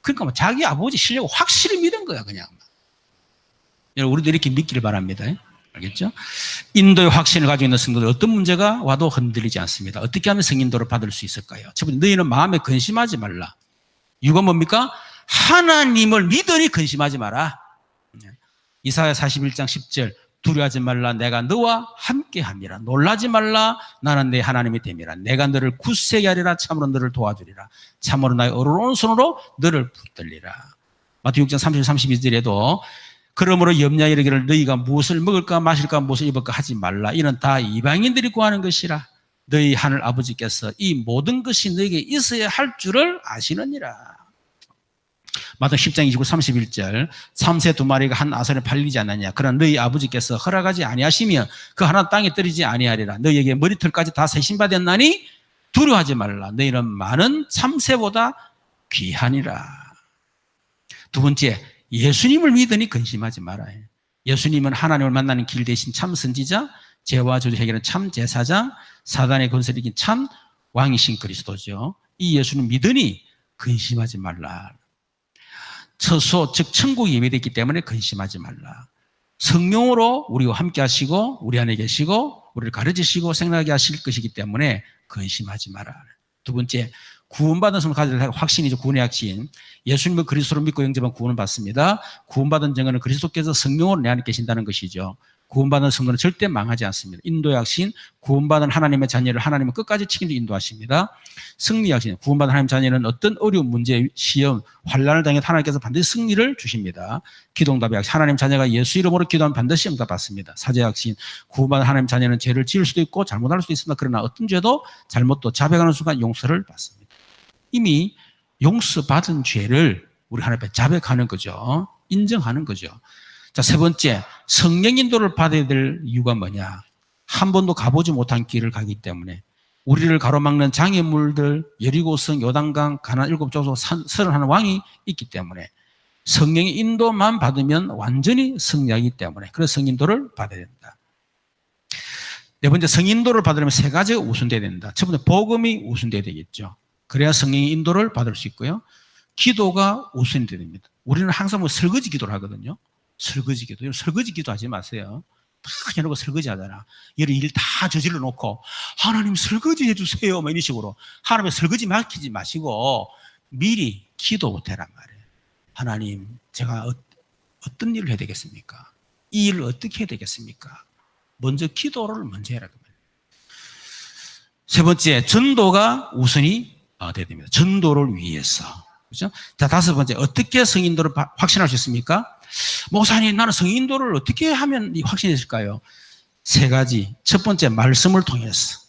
그러니까 자기 아버지 실력을 확실히 믿은 거야, 그냥. 여러분, 우리도 이렇게 믿기를 바랍니다. 알겠죠? 인도의 확신을 가지고 있는 성도들 어떤 문제가 와도 흔들리지 않습니다. 어떻게 하면 성인도를 받을 수 있을까요? 첫 번째, 너희는 마음에 근심하지 말라. 이유가 뭡니까? 하나님을 믿으니 근심하지 마라. 이사야 41장 10절 두려워하지 말라. 내가 너와 함께함이라. 놀라지 말라. 나는 내 하나님이 됨이라. 내가 너를 굳세게 하리라. 참으로 너를 도와주리라. 참으로 나의 어려운 손으로 너를 붙들리라. 마태복음 6장 30, 32절에도 그러므로 염려하여 이르기를 너희가 무엇을 먹을까 마실까 무엇을 입을까 하지 말라. 이는 다 이방인들이 구하는 것이라. 너희 하늘 아버지께서 이 모든 것이 너희에게 있어야 할 줄을 아시느니라. 마태복음 10장 29, 31절 참새 2마리가 한 아선에 팔리지 않느냐. 그러나 너희 아버지께서 허락하지 아니하시면 그 하나 땅에 떨어지지 아니하리라. 너희에게 머리털까지 다 세신받았나니 두려워하지 말라. 너희는 많은 참새보다 귀하니라. 두 번째, 예수님을 믿으니 근심하지 말아요. 예수님은 하나님을 만나는 길 대신 참 선지자, 죄와 저주 해결은 참 제사장, 사단의 권세를 이긴 참 왕이신 그리스도죠. 이 예수님 믿으니 근심하지 말라. 처소, 즉 천국이 예비되기 때문에 근심하지 말라. 성령으로 우리와 함께 하시고 우리 안에 계시고 우리를 가르치시고 생각하게 하실 것이기 때문에 근심하지 마라. 두 번째, 구원받은 성도 가질 확신이죠. 구원의 확신. 예수님을 그리스도로 믿고 영접한 구원을 받습니다. 구원받은 증거는 그리스도께서 성령으로 내 안에 계신다는 것이죠. 구원받은 성도는 절대 망하지 않습니다. 인도의 확신, 구원받은 하나님의 자녀를 하나님은 끝까지 책임져 인도하십니다. 승리의 확신, 구원받은 하나님의 자녀는 어떤 어려운 문제, 시험, 환난을 당해 하나님께서 반드시 승리를 주십니다. 기도응답의 확신, 하나님 자녀가 예수 이름으로 기도하면 반드시 응답받습니다. 사죄의 확신, 구원받은 하나님 자녀는 죄를 지을 수도 있고 잘못할 수도 있습니다. 그러나 어떤 죄도 잘못도 자백하는 순간 용서를 받습니다. 이미 용서받은 죄를 우리 하나님 앞에 자백하는 거죠. 인정하는 거죠. 자, 세 번째, 성령 인도를 받아야 될 이유가 뭐냐? 한 번도 가보지 못한 길을 가기 때문에 우리를 가로막는 장애물들, 여리고성, 요단강, 가나안 7족속 31 왕이 있기 때문에 성령의 인도만 받으면 완전히 승리하기 때문에 그래서 성인도를 받아야 된다. 네 번째, 성인도를 받으려면 3가지가 우선돼야 된다. 첫 번째, 복음이 우선돼야 되겠죠. 그래야 성령의 인도를 받을 수 있고요. 기도가 우선이 돼야 됩니다. 우리는 항상 설거지 기도를 하거든요. 설거지 기도. 설거지 기도 하지 마세요. 다 해놓고 설거지 하잖아. 이런 일 다 저질러 놓고 하나님 설거지 해주세요. 뭐 이런 식으로 하나님의 설거지 맡기지 마시고 미리 기도되란 말이에요. 하나님, 제가 어떤 일을 해야 되겠습니까? 이 일을 어떻게 해야 되겠습니까? 먼저 기도를 먼저 해라. 세 번째, 전도가 우선이 돼야 됩니다. 전도를 위해서. 그렇죠? 자, 5번째, 어떻게 성인도를 확신할 수 있습니까? 목사님, 나는 성인도를 어떻게 하면 확신했을까요? 3가지. 첫 번째, 말씀을 통해서.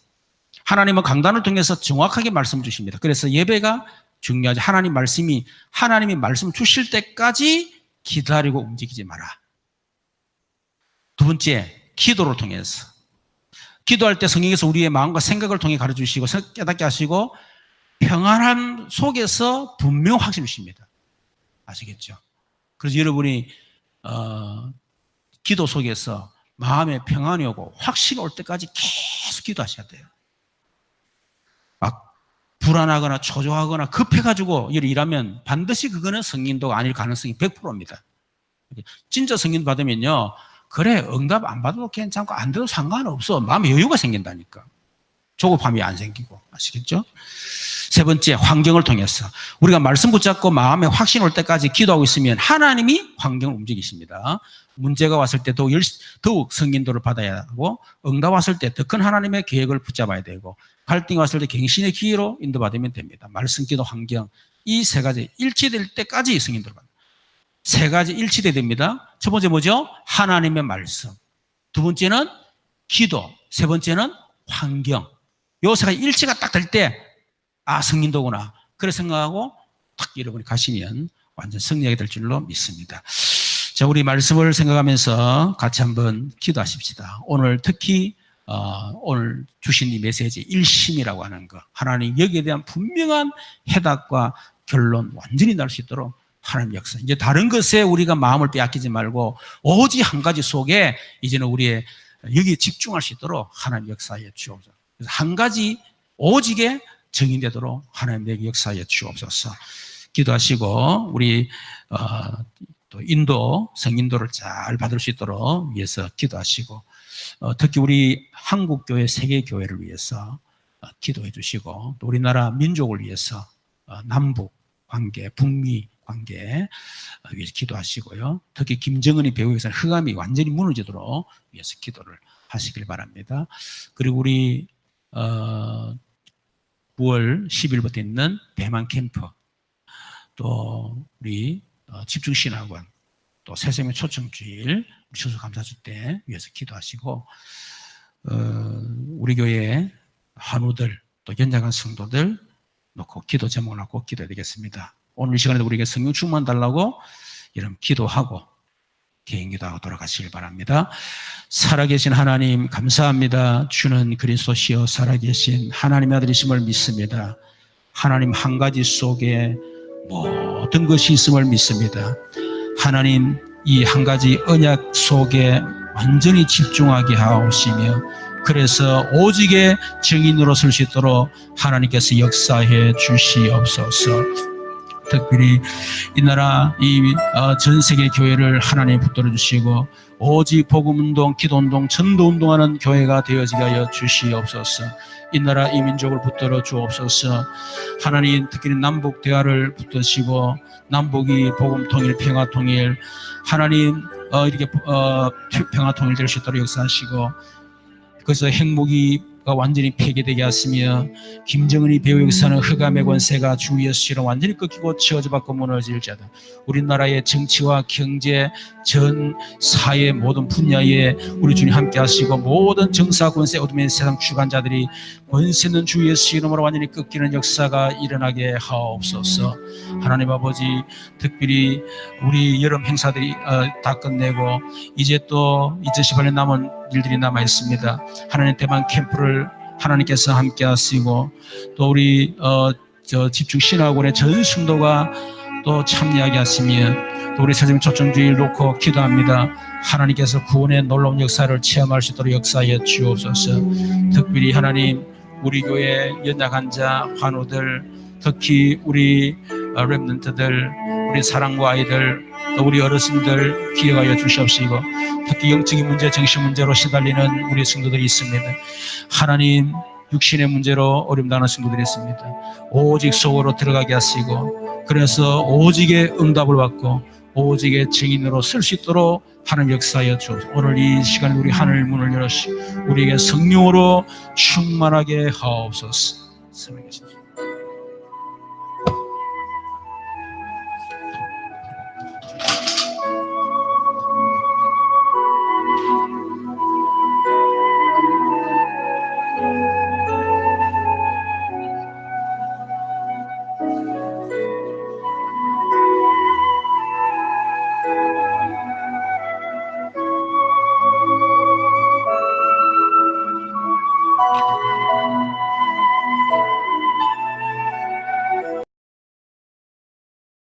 하나님은 강단을 통해서 정확하게 말씀을 주십니다. 그래서 예배가 중요하죠. 하나님이 말씀 주실 때까지 기다리고 움직이지 마라. 두 번째, 기도를 통해서. 기도할 때 성령께서 우리의 마음과 생각을 통해 가르쳐주시고 깨닫게 하시고 평안함 속에서 분명 확신을 주십니다. 아시겠죠? 그래서 여러분이 기도 속에서 마음에 평안이 오고 확신이 올 때까지 계속 기도하셔야 돼요. 막 불안하거나 초조하거나 급해가지고 일하면 반드시 그거는 성인도가 아닐 가능성이 100%입니다. 진짜 성인 받으면요, 그래 응답 안 받아도 괜찮고 안 돼도 상관없어. 마음에 여유가 생긴다니까. 조급함이 안 생기고. 아시겠죠? 세 번째, 환경을 통해서. 우리가 말씀 붙잡고 마음에 확신 올 때까지 기도하고 있으면 하나님이 환경을 움직이십니다. 문제가 왔을 때 더욱 성인도를 받아야 하고, 응답 왔을 때 더 큰 하나님의 계획을 붙잡아야 되고, 갈등이 왔을 때 갱신의 기회로 인도받으면 됩니다. 말씀, 기도, 환경. 이 3가지 일치될 때까지 성인도를 받습니다. 세 가지 일치돼야 됩니다. 첫 번째 뭐죠? 하나님의 말씀. 두 번째는 기도. 세 번째는 환경. 요 세 가지 일치가 딱 될 때, 아, 성인도구나. 그래 생각하고 탁 여러분이 가시면 완전 승리하게 될 줄로 믿습니다. 자, 우리 말씀을 생각하면서 같이 한번 기도하십시다. 오늘 특히 오늘 주신 이 메시지 일심이라고 하는 거, 하나님 여기에 대한 분명한 해답과 결론 완전히 날 수 있도록 하나님 역사. 이제 다른 것에 우리가 마음을 빼앗기지 말고 오직 한 가지 속에 이제는 우리의 여기에 집중할 수 있도록 하나님 역사에 주옵소서. 그래서 한 가지 오직에 정인되도록 하나님 내게 역사에 주옵소서. 기도하시고 우리 또 인도 성인도를 잘 받을 수 있도록 위해서 기도하시고 특히 우리 한국교회 세계교회를 위해서 기도해 주시고 또 우리나라 민족을 위해서 남북 관계, 북미 관계 위해서 기도하시고요. 특히 김정은이 배후에서는 흑암이 완전히 무너지도록 위해서 기도를 하시길 바랍니다. 그리고 우리 9월 10일부터 있는 대만 캠프, 또 우리 집중신학원, 또 새생명 초청주일, 우리 추수감사주 때 위해서 기도하시고 우리 교회 한우들, 또 연장한 성도들 놓고 기도 제목을 놓고 기도해야 되겠습니다. 오늘 이 시간에도 우리에게 성령 충만 달라고 이런 기도하고 개인기도하고 돌아가시길 바랍니다. 살아계신 하나님 감사합니다. 주는 그리스도시요 살아계신 하나님의 아들이심을 믿습니다. 하나님 한 가지 속에 모든 것이 있음을 믿습니다. 하나님 이 한 가지 언약 속에 완전히 집중하게 하옵시며 그래서 오직의 증인으로 설 수 있도록 하나님께서 역사해 주시옵소서. 특별히 이 나라 전 세계 교회를 하나님 붙들어 주시고 오직 복음운동, 기도운동, 전도운동하는 교회가 되어지게 하여 주시옵소서. 이 나라 이 민족을 붙들어 주옵소서. 하나님 특히 남북 대화를 붙드시고 남북이 복음 통일, 평화 통일, 하나님 이렇게 평화 통일 될 수 있도록 역사하시고 그래서 핵무기가 완전히 폐기되게 하시며 김정은이 배후에서는 흑암의 권세가 주 위에서 실어 완전히 꺾이고 저주받고 무너질지어다. 우리나라의 정치와 경제, 전 사회 모든 분야에 우리 주님 함께 하시고 모든 정사 권세 어둠의 세상 주관자들이 권세 있는 주 예수 이름으로 완전히 꺾이는 역사가 일어나게 하옵소서. 하나님 아버지 특별히 우리 여름 행사들이 다 끝내고 이제 또 2018년 남은 일들이 남아 있습니다. 하나님 대만 캠프를 하나님께서 함께 하시고 또 우리 집중신학원의 전 성도가 또 참여하게 하시며 또 우리 새생명 초청주일 놓고 기도합니다. 하나님께서 구원의 놀라운 역사를 체험할 수 있도록 역사에 주옵소서. 특별히 하나님 우리 교회 연약한 자, 환우들, 특히 우리 렘넌트들, 우리 사랑과 아이들, 또 우리 어르신들 기억하여 주시옵시고 특히 영적인 문제, 정신 문제로 시달리는 우리 성도들이 있습니다. 하나님 육신의 문제로 어려움 당하는 성도들이 있습니다. 오직 속으로 들어가게 하시고 그래서 오직의 응답을 받고 오직의 증인으로 쓸 수 있도록 하나님 역사하여 주옵소서. 오늘 이 시간에 우리 하늘 문을 열으시고 우리에게 성령으로 충만하게 하옵소서.